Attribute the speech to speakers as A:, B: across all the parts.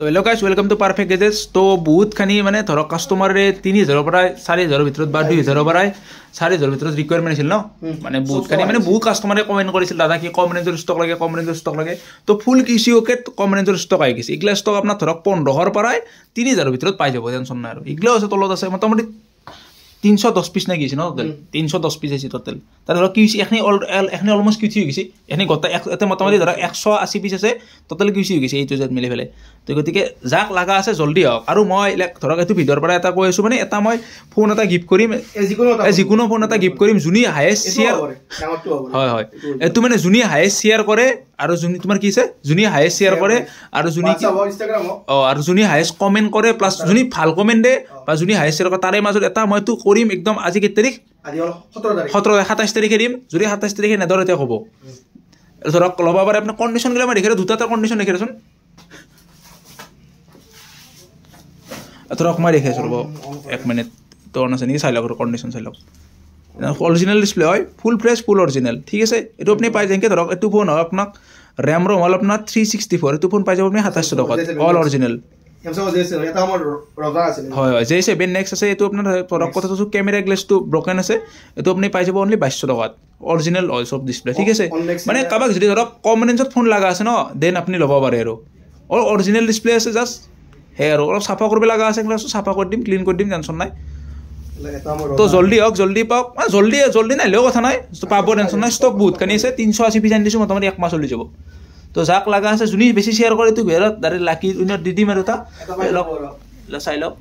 A: তো hello' guys welcome to perfect gadgets. তো বহুতখিনি মানে ধৰক কাষ্টমাৰে 3000ৰ পৰা 4000ৰ ভিতৰত বা 2000ৰ পৰা 4000ৰ ভিতৰত ৰিকুৱাৰমেণ্ট আছিল ন, মানে বহুতখিনি মানে বহুত কাষ্টমাৰে কমেণ্ট কৰিছিল দাদা কি কম ৰেঞ্জৰ ষ্টক লাগে কম ৰেঞ্জৰ ষ্টক লাগে। তো ফুল কিচিঅ'কে কম ৰেঞ্জৰ ষ্টক আহি গৈছে। এইগিলা ষ্টক আপোনাৰ ধৰক 1500ৰ পৰাই 3000ৰ ভিতৰত পাই যাব, টেনশ্যন নাই। আৰু এইগিলাও আছে তলত আছে মোটামুটি 310 পিচ নাই গৈছে ন, টোটেল 310 পিচ আছে টোটেল। তাৰ ধৰক কিউচি এখিনি অলমষ্ট কিউচি হৈ গৈছে, এখিনি গোটেই এটা মোটামুটি ধৰক 180 পিচ আছে টোটেল কিউচি হৈ গৈছে এইটো জেট মিলি পেলাই। তো গতিকে যাক লগা আছে জল্দি আহক। আৰু মই ধৰক এইটো ভিডিঅ'ৰ পৰা এটা কৈ আছোঁ, মানে এটা মই ফোন এটা গিফ্ট কৰিম, যিকোনো ফোন এটা গিফ্ট কৰিম যোনে হায়েষ্ট শ্বেয়াৰ, হয় হয় এইটো মানে যোনে হায়েষ্ট শ্বেয়াৰ কৰে আৰু যোনে তোমাৰ কি আছে যোনে হায়েষ্ট শ্বেয়াৰ কৰে আৰু যোনে আৰু যোনে হায়েষ্ট কমেণ্ট কৰে প্লাছ যোনে ভাল কমেণ্ট দিয়ে বা যোনে হায়েষ্ট শ্বেয়াৰ কৰে তাৰে মাজত এটা মইতো কৰিম একদম। আজি কেই তাৰিখ? 27 তাৰিখে দিম। যদি 27 তাৰিখে নেদৰ এতিয়া ক'ব ধৰক ল'ব পাৰে আপোনাৰ। কণ্ডিশ্যনগিলা মই দেখি দুটা কণ্ডিশ্যন দেখি দেচোন, ধৰক মই দেখি আছোঁ ৰ'ব 1 মিনিট। তো আছে নেকি চাই লওক, কণ্ডিশ্যন চাই লওক। অৰিজিনেল ডিছপ্লে হয়, ফুল ফ্ৰেছ ফুল অৰিজিনেল, ঠিক আছে। এইটো আপুনি পাই যেনেকৈ ধৰক এইটো ফোন হয় আপোনাক ৰেম ৰম হ'ল আপোনাৰ 364, এইটো ফোন পাই যাব আপুনি 2700 টকাত অল অৰিজিনেল। হয় হয় J7 নেক্সট আছে, এইটো আপোনাৰ ধৰক কথাটো কেমেৰা গ্লাছটো ব্ৰকেন আছে, এইটো আপুনি পাই যাব অনলি 2200 টকাত অৰিজিনেল হয় চব ডিছপ্লে, ঠিক আছে। মানে কাৰোবাক যদি ধৰক কম ৰেঞ্জত ফোন লগা আছে ন দেন আপুনি ল'ব পাৰে। আৰু অৰিজিনেল ডিছপ্লে আছে জাষ্ট সেই আৰু অলপ চাফা কৰিব লগা আছে, গ্লাছটো চাফা কৰি দিম, ক্লিন কৰি দিম, টেনশ্যন নাই। তো জল্দি হওক জল্দি পাওক, জল্দি নাহিলেও কথা নাই, পাব টেনশ্যন নাই। ষ্টক বহুতখিনি আছে, 380 পিচ আনি দিছোঁ, মোটামুটি 1 মাহ চলি যাব। তো যাক লগা আছে যোনে বেছি শ্বেয়াৰ কৰে এইটো ঘৰত ডাইৰেক্ট লাকি উইনত দি দিম। আৰু এটা চাই লওক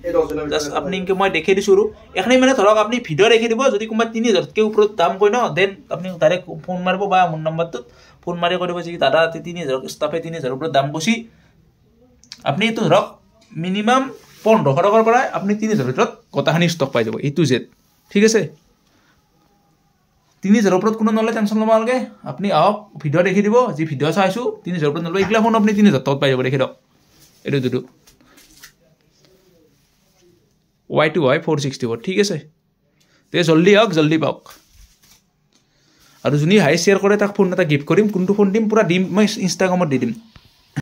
A: জাষ্ট আপুনি মই দেখি দিছোঁ। আৰু এইখিনি মানে ধৰক আপুনি ভিডিঅ' দেখি দিব, যদি কোনোবা 3000তকৈ ওপৰত দাম কয় ন দেন আপুনি ডাইৰেক্ট ফোন মাৰিব বা মোৰ নম্বৰটোত ফোন মাৰি কৰিব যে দাদা 3000 ষ্টাফে 3000ৰ ওপৰত দাম কৈছি। আপুনি এইটো ধৰক মিনিমাম 1500 টকাৰ পৰা আপুনি 3000ৰ ভিতৰত গোটাখিনি ষ্টক পাই যাব এইটো জেড, ঠিক আছে। 3000ৰ ওপৰত কোনো নলয়, টেনশ্যন ল'ব নালাগে। আপুনি আহক ভিডিঅ' দেখি দিব, যি ভিডিঅ' চাইছোঁ 3000ৰ ওপৰত নলয়। এইগিলা ফোন আপুনি 3000 টকাত পাই যাব, দেখি দিয়ক। এইটো Y2 হয় 464, ঠিক আছে। তে জল্দি আহক জল্দি পাওক। আৰু যোনে হাই শ্বেয়াৰ কৰে তাক ফোন এটা গিফ্ট কৰিম। কোনটো ফোন দিম পুৰা দিম মই ইনষ্টাগ্ৰামত দি দিম।